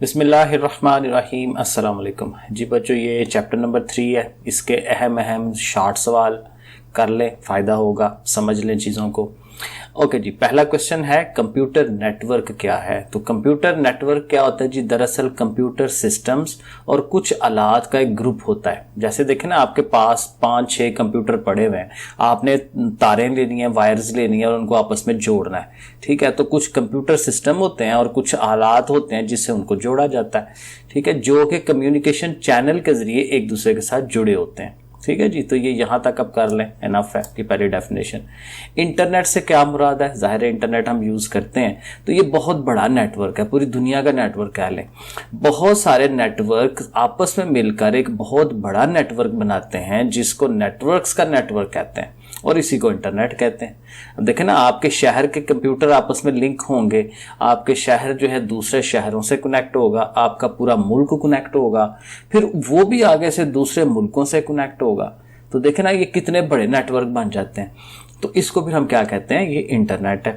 बिस्मिल्लाहिर्रहमानिर्रहीम। अस्सलाम वालेकुम। जी बच्चों, ये चैप्टर नंबर 3 है। इसके अहम शार्ट सवाल कर लें, फ़ायदा होगा, समझ लें चीज़ों को। ओके जी, पहला क्वेश्चन है कंप्यूटर नेटवर्क क्या है। तो कंप्यूटर नेटवर्क क्या होता है जी? दरअसल कंप्यूटर सिस्टम्स और कुछ आलात का एक ग्रुप होता है। जैसे देखें ना, आपके पास 5-6 कंप्यूटर पड़े हुए हैं, आपने तारें लेनी है, वायर्स लेनी है और उनको आपस में जोड़ना है। ठीक है, तो कुछ कंप्यूटर सिस्टम होते हैं और कुछ आलात होते हैं जिससे उनको जोड़ा जाता है। ठीक है, जो कि कम्युनिकेशन चैनल के जरिए एक दूसरे के साथ जुड़े होते हैं। ठीक है जी, तो ये यहाँ तक अब कर लें, इनफ है कि पहली डेफिनेशन। इंटरनेट से क्या मुराद है? जाहिर है इंटरनेट हम यूज़ करते हैं, तो ये बहुत बड़ा नेटवर्क है, पूरी दुनिया का नेटवर्क कह लें। बहुत सारे नेटवर्क आपस में मिलकर एक बहुत बड़ा नेटवर्क बनाते हैं, जिसको नेटवर्क्स का नेटवर्क कहते हैं और इसी को इंटरनेट कहते हैं। अब देखें ना, आपके शहर के कंप्यूटर आपस में लिंक होंगे, आपके शहर जो है दूसरे शहरों से कनेक्ट होगा, आपका पूरा मुल्क कनेक्ट होगा, फिर वो भी आगे से दूसरे मुल्कों से कनेक्ट होगा। तो देखें ना, ये कितने बड़े नेटवर्क बन जाते हैं। तो इसको भी हम क्या कहते हैं? ये इंटरनेट है।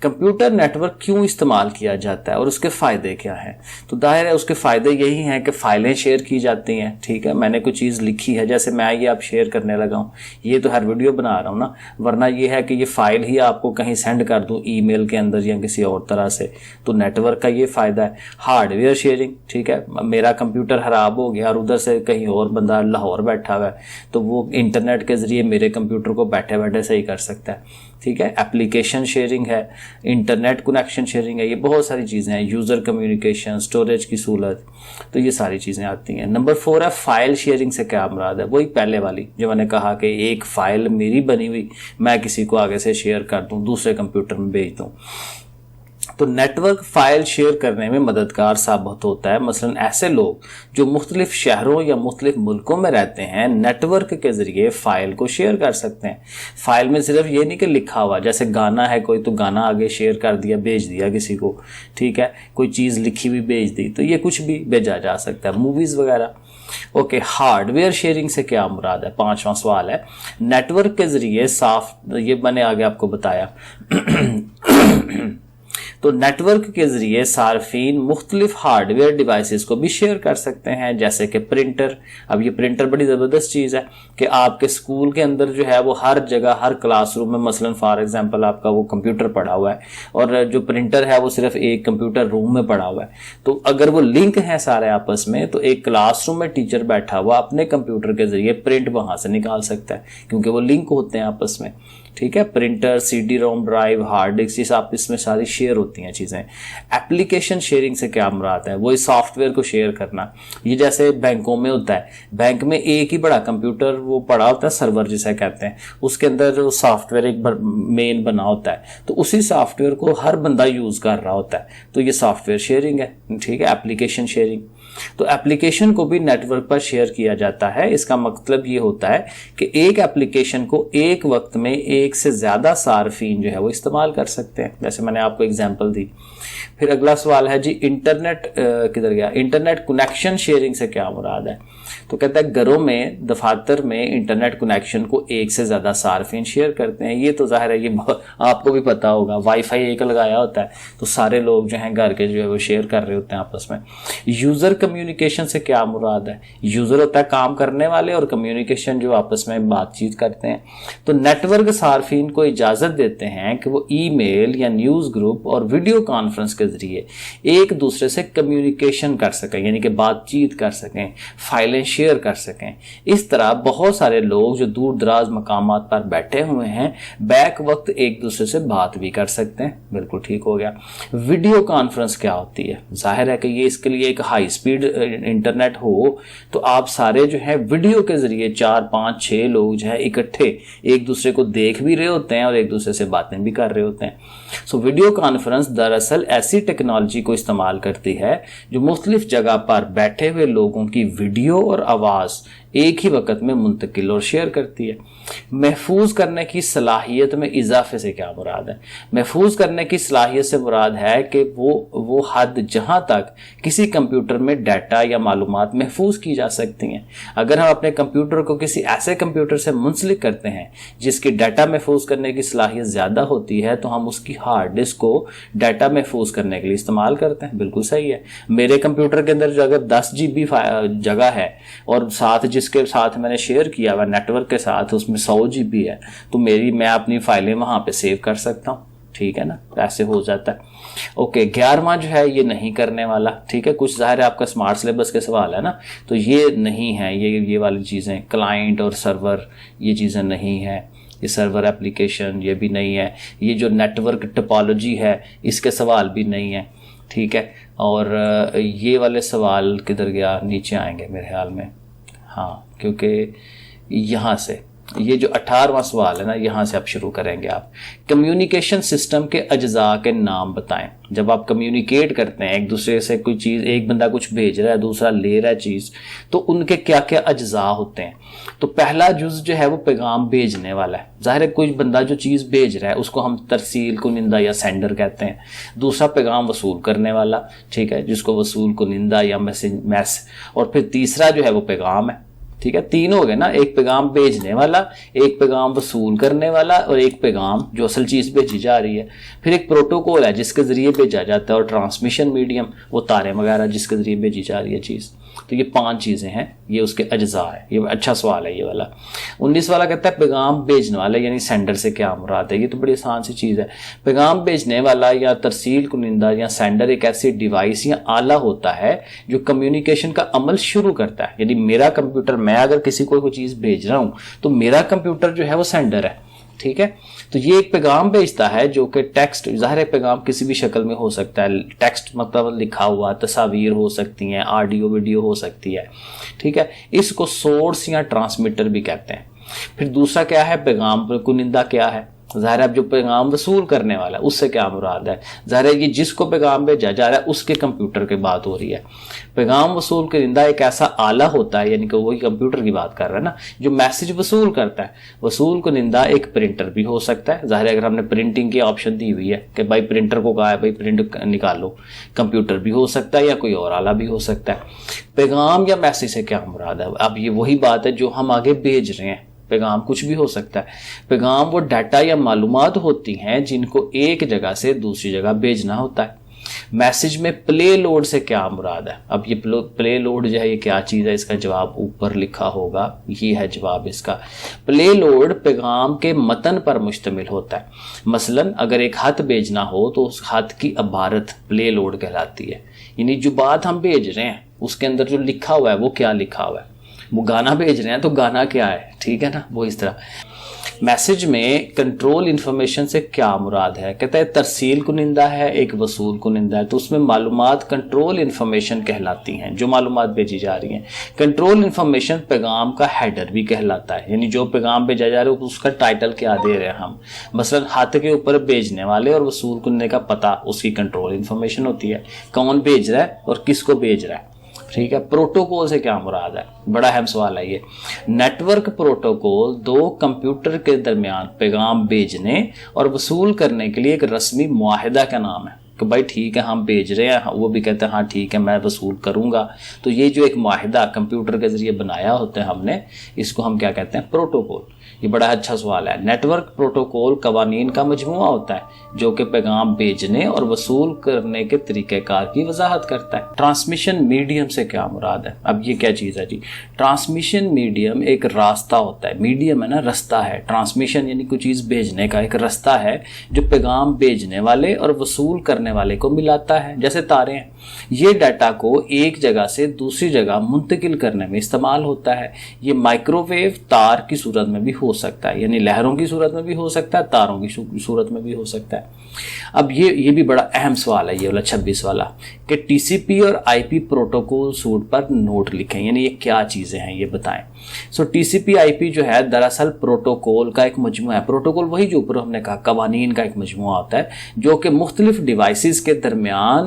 कंप्यूटर नेटवर्क क्यों इस्तेमाल किया जाता है और उसके फ़ायदे क्या हैं? तो जाहिर है उसके फ़ायदे यही हैं कि फ़ाइलें शेयर की जाती हैं। ठीक है, मैंने कोई चीज़ लिखी है, जैसे मैं ये आप शेयर करने लगा हूँ, ये तो हर वीडियो बना रहा हूँ ना, वरना ये है कि ये फ़ाइल ही आपको कहीं सेंड कर दूँ ईमेल के अंदर या किसी और तरह से। तो नेटवर्क का ये फ़ायदा है। हार्डवेयर शेयरिंग, ठीक है, मेरा कंप्यूटर ख़राब हो गया और उधर से कहीं और बंदा लाहौर बैठा हुआ है, तो वो इंटरनेट के ज़रिए मेरे कंप्यूटर को बैठे बैठे सही कर सकता है। ठीक है, एप्लीकेशन शेयरिंग है, इंटरनेट कनेक्शन शेयरिंग है, ये बहुत सारी चीज़ें हैं। यूज़र कम्युनिकेशन, स्टोरेज की सहूलत, तो ये सारी चीज़ें आती हैं। नंबर 4 है फाइल शेयरिंग से क्या मुराद है? वही पहले वाली जो मैंने कहा कि एक फ़ाइल मेरी बनी हुई मैं किसी को आगे से शेयर कर दूँ, दूसरे कंप्यूटर में भेज दूँ। तो नेटवर्क फाइल शेयर करने में मददगार साबित होता है। मसलन ऐसे लोग जो मुख्तलिफ शहरों या मुख्तलिफ मुल्कों में रहते हैं, नेटवर्क के ज़रिए फ़ाइल को शेयर कर सकते हैं। फ़ाइल में सिर्फ ये नहीं कि लिखा हुआ, जैसे गाना है कोई, तो गाना आगे शेयर कर दिया, भेज दिया किसी को। ठीक है, कोई चीज़ लिखी हुई भेज दी, तो ये कुछ भी भेजा जा सकता है, मूवीज़ वगैरह। ओके, हार्डवेयर शेयरिंग से क्या मुराद है? 5वां सवाल है। नेटवर्क के ज़रिए साफ, ये मैंने आगे आपको बताया। तो नेटवर्क के ज़रिए सार्फिन मुख्तलिफ हार्डवेयर डिवाइसेस को भी शेयर कर सकते हैं, जैसे कि प्रिंटर। अब ये प्रिंटर बड़ी ज़बरदस्त चीज़ है कि आपके स्कूल के अंदर जो है वो हर जगह, हर क्लासरूम में मसलन फॉर एग्जांपल आपका वो कंप्यूटर पड़ा हुआ है और जो प्रिंटर है वो सिर्फ एक कंप्यूटर रूम में पड़ा हुआ है। तो अगर वो लिंक है सारे आपस में, तो एक क्लासरूम में टीचर बैठा हुआ अपने कंप्यूटर के ज़रिए प्रिंट वहाँ से निकाल सकता है, क्योंकि वो लिंक होते हैं आपस में। ठीक है, printer, CD-ROM drive, hard disk, ये आप इसमें सारी शेयर होती हैं चीज़ें। एप्लीकेशन शेयरिंग से क्या मुराद है? वही सॉफ्टवेयर को शेयर करना। ये जैसे बैंकों में होता है, बैंक में एक ही बड़ा कंप्यूटर वो पड़ा होता है, सर्वर जिसे कहते हैं, उसके अंदर सॉफ्टवेयर एक मेन बना होता है, तो उसी सॉफ्टवेयर को हर बंदा यूज़ कर रहा होता है, तो ये सॉफ्टवेयर शेयरिंग है। ठीक है, एप्लीकेशन शेयरिंग। तो एप्लीकेशन को भी नेटवर्क पर शेयर किया जाता है। इसका मतलब ये होता है कि एक एप्लीकेशन को एक वक्त में एक से ज़्यादा सार्फिन जो है वो इस्तेमाल कर सकते हैं, जैसे मैंने आपको एग्जांपल दी। फिर अगला सवाल है जी, इंटरनेट किधर गया? इंटरनेट कनेक्शन शेयरिंग से क्या मुराद है? तो कहता है घरों में, दफातर में इंटरनेट कनेक्शन को एक से ज़्यादा सार्फिन शेयर करते हैं। ये तो जाहिर है, ये आपको भी पता होगा, वाईफाई एक लगाया होता है तो सारे लोग जो हैं घर के जो है वो शेयर कर रहे होते हैं आपस में। यूज़र कम्युनिकेशन से क्या मुराद है? यूज़र होता है काम करने वाले और कम्युनिकेशन जो आपस में बातचीत करते हैं। तो नेटवर्क सार्फिन को इजाज़त देते हैं कि वो ईमेल या न्यूज़ ग्रुप और वीडियो कॉन्फ्रेंस के ज़रिए एक दूसरे से कम्युनिकेशन कर सकें, यानी कि बातचीत कर सकें, फाइलें शेयर कर सकें। इस तरह बहुत सारे लोग जो दूर दराज मकामात पर बैठे हुए हैं, बैक वक्त एक दूसरे से बात भी कर सकते हैं। बिल्कुल ठीक हो गया। वीडियो कॉन्फ्रेंस क्या होती है? जाहिर है कि ये इसके लिए एक हाई स्पीड इंटरनेट हो, तो आप सारे जो है वीडियो के ज़रिए 4, 5, 6 लोग जो है इकट्ठे एक दूसरे को देख भी रहे होते हैं और एक दूसरे से बातें भी कर रहे होते हैं। सो वीडियो कॉन्फ्रेंस दरअसल ऐसी टेक्नोलॉजी को इस्तेमाल करती है जो मुख्तलिफ जगह पर बैठे हुए लोगों की वीडियो और आवाज़ ایک ہی وقت میں منتقل اور شیئر کرتی ہے۔ محفوظ کرنے کی صلاحیت میں اضافے سے کیا مراد ہے؟ محفوظ کرنے کی صلاحیت سے مراد ہے کہ وہ حد جہاں تک کسی کمپیوٹر میں ڈیٹا یا معلومات محفوظ کی جا سکتی ہیں۔ اگر ہم اپنے کمپیوٹر کو کسی ایسے کمپیوٹر سے منسلک کرتے ہیں جس کی ڈیٹا محفوظ کرنے کی صلاحیت زیادہ ہوتی ہے تو ہم اس کی ہارڈ ڈسک کو ڈیٹا محفوظ کرنے کے لیے استعمال کرتے ہیں۔ بالکل صحیح ہے۔ میرے کمپیوٹر کے اندر جو اگر 10 GB جگہ ہے اور ساتھ جس کے ساتھ میں نے شیئر کیا ہوا نیٹ ورک کے ساتھ اس میں 100 GB ہے تو میں اپنی فائلیں وہاں پہ سیو کر سکتا ہوں، ٹھیک ہے نا، ایسے ہو جاتا ہے۔ اوکے 11واں جو ہے یہ نہیں کرنے والا، ٹھیک ہے، کچھ ظاہر ہے آپ کا اسمارٹ سلیبس کے سوال ہے نا، تو یہ نہیں ہے، یہ والی چیزیں کلائنٹ اور سرور یہ چیزیں نہیں ہیں، یہ سرور اپلیکیشن یہ بھی نہیں ہے، یہ جو نیٹ ورک ٹپالوجی ہے اس کے سوال بھی نہیں ہے، ٹھیک ہے، اور یہ والے سوال کدھر گیا، نیچے آئیں گے میرے خیال میں، ہاں کیونکہ یہاں سے یہ جو 18واں سوال ہے نا یہاں سے آپ شروع کریں گے۔ آپ کمیونیکیشن سسٹم کے اجزاء کے نام بتائیں۔ جب آپ کمیونیکیٹ کرتے ہیں ایک دوسرے سے کوئی چیز، ایک بندہ کچھ بھیج رہا ہے دوسرا لے رہا ہے چیز، تو ان کے کیا کیا اجزاء ہوتے ہیں؟ تو پہلا جز جو ہے وہ پیغام بھیجنے والا ہے، ظاہر ہے کوئی بندہ جو چیز بھیج رہا ہے اس کو ہم ترسیل کنندہ یا سینڈر کہتے ہیں۔ دوسرا پیغام وصول کرنے والا، ٹھیک ہے، جس کو وصول کنندہ یا میس، اور پھر تیسرا جو ہے وہ پیغام ہے، ٹھیک ہے، تین ہو گئے نا، ایک پیغام بھیجنے والا، ایک پیغام وصول کرنے والا، اور ایک پیغام جو اصل چیز بھیجی جا رہی ہے۔ پھر ایک پروٹوکول ہے جس کے ذریعے بھیجا جاتا ہے، اور ٹرانسمیشن میڈیم وہ تاریں وغیرہ جس کے ذریعے بھیجی جا رہی ہے چیز۔ تو یہ 5 چیزیں ہیں، یہ اس کے اجزاء ہے۔ یہ اچھا سوال ہے یہ والا۔ 19 والا کہتا ہے پیغام بھیجنے والا یعنی سینڈر سے کیا مراد ہے؟ یہ تو بڑی آسان سی چیز ہے۔ پیغام بھیجنے والا یا ترسیل کنندہ یا سینڈر ایک ایسی ڈیوائس یا آلہ ہوتا ہے جو کمیونیکیشن کا عمل شروع کرتا ہے۔ یعنی میرا کمپیوٹر، میں اگر کسی کو کوئی چیز بھیج رہا ہوں تو میرا کمپیوٹر جو ہے وہ سینڈر ہے، ٹھیک ہے۔ تو یہ ایک پیغام بھیجتا ہے جو کہ ٹیکسٹ، ظاہر ہے پیغام کسی بھی شکل میں ہو سکتا ہے، ٹیکسٹ مطلب لکھا ہوا، تصاویر ہو سکتی ہیں، آڈیو ویڈیو ہو سکتی ہے، ٹھیک ہے۔ اس کو سورس یا ٹرانسمیٹر بھی کہتے ہیں۔ پھر دوسرا کیا ہے، پیغام کنندہ کیا ہے؟ ظاہر ہے اب جو پیغام وصول کرنے والا ہے اس سے کیا مراد ہے؟ ظاہر ہے یہ جس کو پیغام بھیجا جا رہا ہے اس کے کمپیوٹر کی بات ہو رہی ہے۔ پیغام وصول کنندہ ایک ایسا آلہ ہوتا ہے، یعنی کہ وہی کمپیوٹر کی بات کر رہا ہے نا، جو میسج وصول کرتا ہے۔ وصول کنندہ ایک پرنٹر بھی ہو سکتا ہے، ظاہر ہے اگر ہم نے پرنٹنگ کی آپشن دی ہوئی ہے کہ بھائی پرنٹر کو کہا ہے بھائی پرنٹ نکالو، کمپیوٹر بھی ہو سکتا ہے یا کوئی اور آلہ بھی ہو سکتا ہے۔ پیغام یا میسج سے کیا مراد ہے؟ اب یہ وہی بات ہے جو ہم آگے بھیج رہے ہیں، پیغام کچھ بھی ہو سکتا ہے۔ پیغام وہ ڈیٹا یا معلومات ہوتی ہیں جن کو ایک جگہ سے دوسری جگہ بھیجنا ہوتا ہے۔ میسج میں پلے لوڈ سے کیا مراد ہے؟ اب یہ پلے لوڈ جو ہے یہ کیا چیز ہے؟ اس کا جواب اوپر لکھا ہوگا، یہ ہے جواب اس کا۔ پلے لوڈ پیغام کے متن پر مشتمل ہوتا ہے۔ مثلا اگر ایک خط بھیجنا ہو تو اس خط کی عبارت پلے لوڈ کہلاتی ہے، یعنی جو بات ہم بھیج رہے ہیں اس کے اندر جو لکھا ہوا ہے وہ کیا لکھا ہوا ہے۔ وہ گانا بھیج رہے ہیں تو گانا کیا ہے، ٹھیک ہے نا، وہ اس طرح۔ میسج میں کنٹرول انفارمیشن سے کیا مراد ہے؟ کہتا ہے ترسیل کنندہ ہے، ایک وصول کنندہ ہے، تو اس میں معلومات کنٹرول انفارمیشن کہلاتی ہیں، جو معلومات بھیجی جا رہی ہیں۔ کنٹرول انفارمیشن پیغام کا ہیڈر بھی کہلاتا ہے، یعنی جو پیغام بھیجا جا رہا ہے اس کا ٹائٹل کیا دے رہے ہیں ہم۔ مثلا ہاتھ کے اوپر بھیجنے والے اور وصول کنندے کا پتہ، اس کی کنٹرول انفارمیشن ہوتی ہے، کون بھیج رہا ہے اور کس کو بھیج رہا ہے، ٹھیک ہے۔ پروٹوکول سے کیا مراد ہے؟ بڑا اہم سوال ہے یہ۔ نیٹ ورک پروٹوکول دو کمپیوٹر کے درمیان پیغام بھیجنے اور وصول کرنے کے لیے ایک رسمی معاہدہ کا نام ہے کہ بھائی ٹھیک ہے ہم بھیج رہے ہیں، وہ بھی کہتے ہیں ہاں ٹھیک ہے میں وصول کروں گا۔ تو یہ جو ایک معاہدہ کمپیوٹر کے ذریعے بنایا ہوتا ہے ہم نے، اس کو ہم کیا کہتے ہیں؟ پروٹوکول۔ یہ بڑا اچھا سوال ہے۔ نیٹ ورک پروٹوکول قوانین کا مجموعہ ہوتا ہے جو کہ پیغام بھیجنے اور وصول کرنے کے طریقہ کار کی وضاحت کرتا ہے۔ ٹرانسمیشن میڈیم سے کیا مراد ہے؟ اب یہ کیا چیز ہے جی؟ ٹرانسمیشن میڈیم ایک راستہ ہوتا ہے، میڈیم ہے نا، رستہ ہے۔ ٹرانسمیشن یعنی کوئی چیز بھیجنے کا ایک رستہ ہے جو پیغام بھیجنے والے اور وصول کرنے والے کو ملاتا ہے، جیسے تاریں ہیں۔ یہ ڈیٹا کو ایک جگہ سے دوسری جگہ منتقل کرنے میں استعمال ہوتا ہے۔ یہ مائکرو ویو تار کی صورت میں بھی ہو سکتا ہے، یعنی لہروں کی صورت میں بھی ہو سکتا ہے، تاروں کی صورت میں بھی ہو سکتا ہے۔ اب یہ بھی بڑا اہم سوال ہے یہ والا 26 والا کہ ٹی سی پی اور آئی پی پروٹوکول سوٹ پر نوٹ لکھیں، یعنی یہ کیا چیزیں ہیں یہ بتائیں۔ ٹی سی پی آئی پی جو ہے دراصل پروٹوکول کا ایک مجموعہ ہے۔ پروٹوکول وہی جو اوپر ہم نے کہا قوانین کا ایک مجموعہ ہوتا ہے جو کہ مختلف ڈیوائسز کے درمیان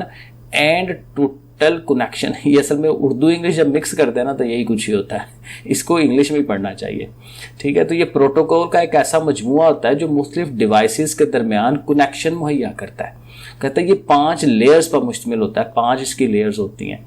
اینڈ ٹو डिजिटल कनेक्शन, ये असल में उर्दू इंग्लिश जब मिक्स करते हैं ना तो यही कुछ ही होता है, इसको इंग्लिश में ही पढ़ना चाहिए, ठीक है। तो ये प्रोटोकॉल का एक ऐसा मजमूआ होता है जो मुख्तलिफ डिवाइसेस के दरमियान कनेक्शन मुहैया करता है। कहते हैं ये 5 लेयर्स पर मुश्तमिल होता है, 5 इसकी लेयर्स होती हैं,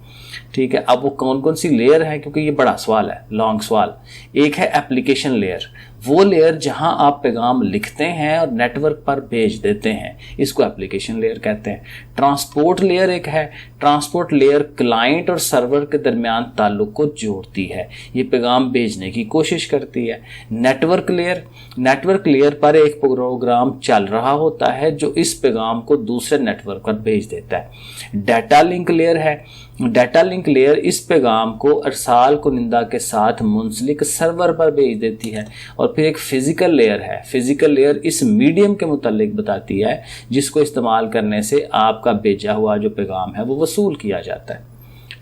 ठीक है। अब वो कौन कौन सी लेयर है, क्योंकि ये बड़ा सवाल है, लॉन्ग सवाल। एक है एप्लीकेशन लेयर, वो लेयर जहां आप पैगाम लिखते हैं और नेटवर्क पर भेज देते हैं, इसको एप्लीकेशन लेयर कहते हैं। ट्रांसपोर्ट लेयर एक है, ट्रांसपोर्ट लेयर क्लाइंट और सर्वर के दरमियान ताल्लुक को जोड़ती है, ये पैगाम भेजने की कोशिश करती है। नेटवर्क लेयर, नेटवर्क लेयर पर एक प्रोग्राम चल रहा होता है जो इस पैगाम को दूसरे नेटवर्क पर भेज देता है। डाटा लिंक लेयर है, डाटा लिंक लेयर इस पैगाम को अरसाल कुनिंदा के साथ मुंसलिक सर्वर पर भेज देती है। और फिर एक फिजिकल लेयर है, फिजिकल लेयर इस मीडियम के मुतालिक बताती है जिसको इस्तेमाल करने से आपका भेजा हुआ जो पैगाम है वो वसूल किया जाता है,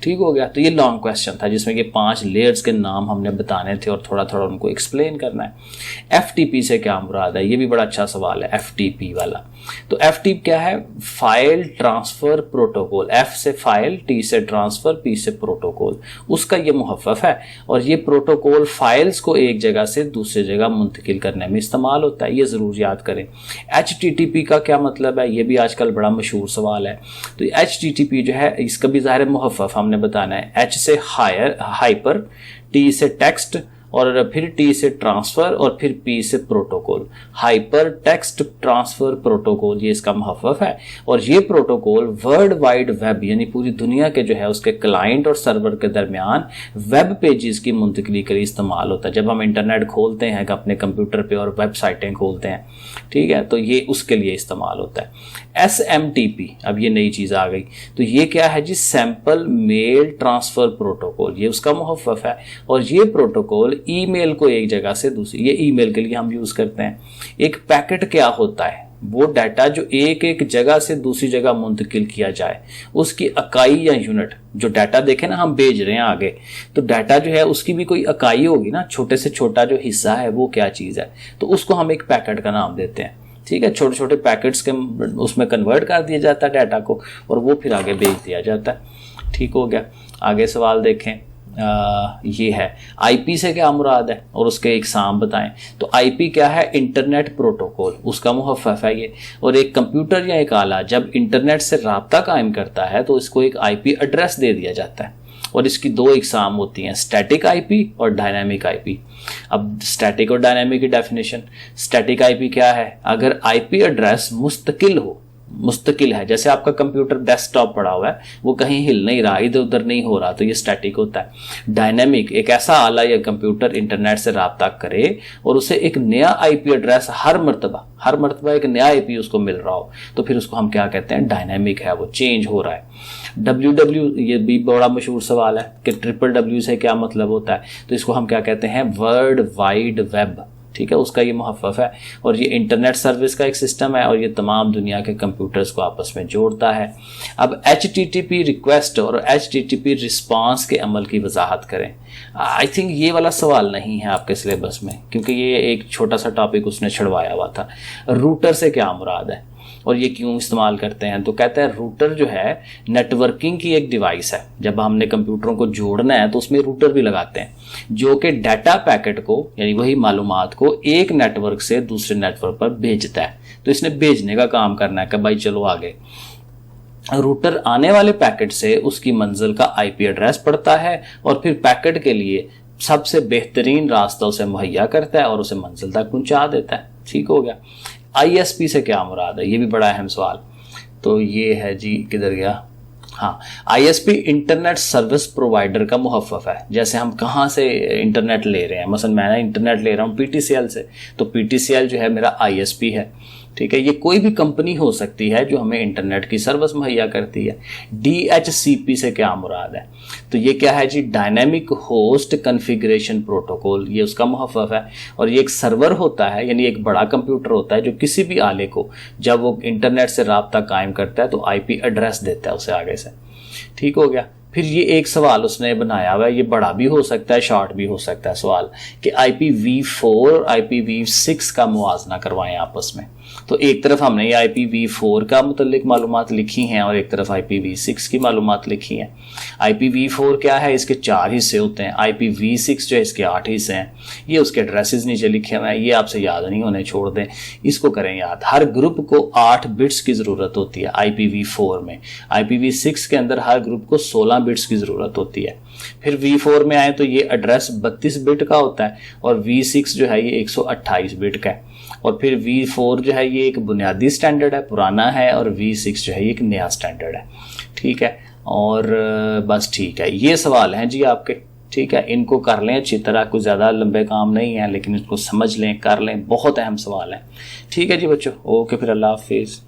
ठीक हो गया। तो ये लॉन्ग क्वेश्चन था जिसमें ये 5 लेयर्स के नाम हमने बताने थे और थोड़ा थोड़ा उनको एक्सप्लेन करना है। FTP से क्या मुराद है, ये भी बड़ा अच्छा सवाल है, FTP वाला। तो FTP क्या है, फाइल ट्रांसफर प्रोटोकॉल, F से फाइल, T से ट्रांसफर, P से प्रोटोकॉल, उसका ये मुहफ़्फ़फ़ है। और ये प्रोटोकॉल फाइल्स को एक जगह से दूसरी जगह मुंतकिल करने में इस्तेमाल होता है, ये ज़रूर याद करें। HTTP का क्या मतलब है, ये भी आजकल बड़ा मशहूर सवाल है। तो HTTP जो है इसका भी ज़ाहिर मुहफ़्फ़फ़ हमने बताना है। H से हाइपर, T से टेक्स्ट, और फिर T से ट्रांसफर, और फिर P से protocol. Hyper text transfer protocol ये इसका मुहफ़्फ़फ़ है। और ये प्रोटोकॉल वर्ल्ड वाइड वेब यानी पूरी दुनिया के जो है उसके क्लाइंट और सर्वर के दरमियान वेब पेजेस की मुंतकिली के लिए इस्तेमाल होता है। जब हम इंटरनेट खोलते हैं अपने कंप्यूटर पे और वेबसाइटें खोलते हैं, ठीक है, तो ये उसके लिए इस्तेमाल होता है। SMTP, अब ये नई चीज़ आ गई, तो ये क्या है जी, सैंपल मेल ट्रांसफ़र प्रोटोकॉल, ये उसका मुहफ़्फ़फ़ है। और ये प्रोटोकॉल ईमेल को एक जगह से दूसरी, ये ईमेल के लिए हम यूज़ करते हैं। एक पैकेट क्या होता है, वो डाटा जो एक एक जगह से दूसरी जगह मुंतकिल किया जाए, उसकी इकाई या यूनिट, जो डाटा देखें ना हम भेज रहे हैं आगे, तो डाटा जो है उसकी भी कोई इकाई होगी ना, छोटे से छोटा जो हिस्सा है वो क्या चीज़ है, तो उसको हम एक पैकेट का नाम देते हैं, ठीक है। छोटे छोटे पैकेट्स के उसमें कन्वर्ट कर दिया जाता है डाटा को और वो फिर आगे भेज दिया जाता है, ठीक हो गया। आगे सवाल देखें, ये है IP से क्या मुराद है और उसके एग्जाम बताएं। तो IP क्या है, इंटरनेट प्रोटोकॉल, उसका मुहफ़्फ़फ़ है ये। और एक कंप्यूटर या एक आला जब इंटरनेट से राब्ता कायम करता है तो इसको एक IP एड्रेस दे दिया जाता है। और इसकी 2 एग्जाम होती हैं, स्टैटिक IP और डायनामिक IP। अब स्टैटिक और डायनामिक की डेफिनेशन, स्टैटिक IP क्या है, अगर IP एड्रेस मुस्तकिल है, जैसे आपका कंप्यूटर डेस्कटॉप पड़ा हुआ है, वो कहीं हिल नहीं रहा, इधर उधर नहीं हो रहा, तो ये स्टैटिक होता है। डायनेमिक, एक ऐसा आला या कंप्यूटर इंटरनेट से राब्ता करे और उसे एक नया IP एड्रेस हर मरतबा एक नया IP उसको मिल रहा हो, तो फिर उसको हम क्या कहते हैं, डायनेमिक है, वो चेंज हो रहा है। WW, ये भी बड़ा मशहूर सवाल है कि WWW से क्या मतलब होता है, तो इसको हम क्या कहते हैं, वर्ल्ड वाइड वेब, ठीक है, उसका ये मुहफ़्फ़फ़ है। और ये इंटरनेट सर्विस का एक सिस्टम है और ये तमाम दुनिया के कंप्यूटर्स को आपस में जोड़ता है। अब HTTP रिक्वेस्ट और HTTP रिस्पांस के अमल की वजाहत करें। आई थिंक ये वाला सवाल नहीं है आपके सिलेबस में, क्योंकि ये एक छोटा सा टॉपिक उसने छुड़वाया हुआ था। रूटर से क्या मुराद है और ये क्यों इस्तेमाल करते हैं, तो कहते हैं रूटर जो है नेटवर्किंग की एक डिवाइस है। जब हमने कंप्यूटरों को जोड़ना है तो उसमें रूटर भी लगाते हैं, जो कि डाटा पैकेट को यानी वही मालूमात को एक नेटवर्क से दूसरे नेटवर्क पर भेजता है। तो इसने भेजने का काम करना है कि भाई चलो आगे। रूटर आने वाले पैकेट से उसकी मंजिल का IP एड्रेस पढ़ता है और फिर पैकेट के लिए सबसे बेहतरीन रास्ता उसे मुहैया करता है और उसे मंजिल तक पहुंचा देता है, ठीक हो गया। ISP से क्या मुराद है, ये भी बड़ा अहम सवाल। तो ये है जी, किधर गया, हाँ, ISP इंटरनेट सर्विस प्रोवाइडर का मुहफ़्फ़फ़ है। जैसे हम कहाँ से इंटरनेट ले रहे हैं, मसलन मैं इंटरनेट ले रहा हूँ PTCL से, तो PTCL जो है मेरा ISP है, ठीक है। ये कोई भी कंपनी हो सकती है जो हमें इंटरनेट की सर्विस मुहैया करती है। DHCP से क्या मुराद है, तो ये क्या है जी, डायनेमिक होस्ट कॉन्फ़िगरेशन प्रोटोकॉल, ये उसका मुहफ़्फ़फ़ है। और ये एक सर्वर होता है, यानी एक बड़ा कंप्यूटर होता है जो किसी भी आले को जब वो इंटरनेट से राब्ता कायम करता है तो IP एड्रेस देता है उसे आगे से, ठीक हो गया। फिर ये एक सवाल उसने बनाया हुआ है, ये बड़ा भी हो सकता है शॉर्ट भी हो सकता है सवाल, कि IPv4 और IPv6 का मुआजना करवाएं आपस में। तो एक तरफ हमने ये IPv4 का मुतल्लिक मालूमात लिखी हैं और एक तरफ IPv6 की मालूमात लिखी हैं। IPv4 क्या है, इसके 4 हिस्से होते हैं। IPv6 जो है इसके 8 हिस्से हैं। ये उसके एड्रेसेस नीचे लिखे हुए हैं, ये आपसे याद नहीं होने, छोड़ दें, इसको करें याद। हर ग्रुप को 8 बिट्स की ज़रूरत होती है IPv4 में। IPv6 के अंदर हर ग्रुप को 16 बिट्स की ज़रूरत होती है। फिर V4 में आए तो ये एड्रेस 32 बिट का होता है और V6 जो है ये 128 बिट का है। और फिर V4 जो है ये एक बुनियादी स्टैंडर्ड है, पुराना है, और V6 जो है ये एक नया स्टैंडर्ड है। ठीक है, और बस ठीक है, ये सवाल हैं जी आपके। ठीक है, इनको कर लें अच्छी तरह, कुछ ज़्यादा लंबे काम नहीं है, लेकिन इसको समझ लें, कर लें, बहुत अहम सवाल है। ठीक है जी बच्चों, ओके, फिर अल्लाह हाफिज़।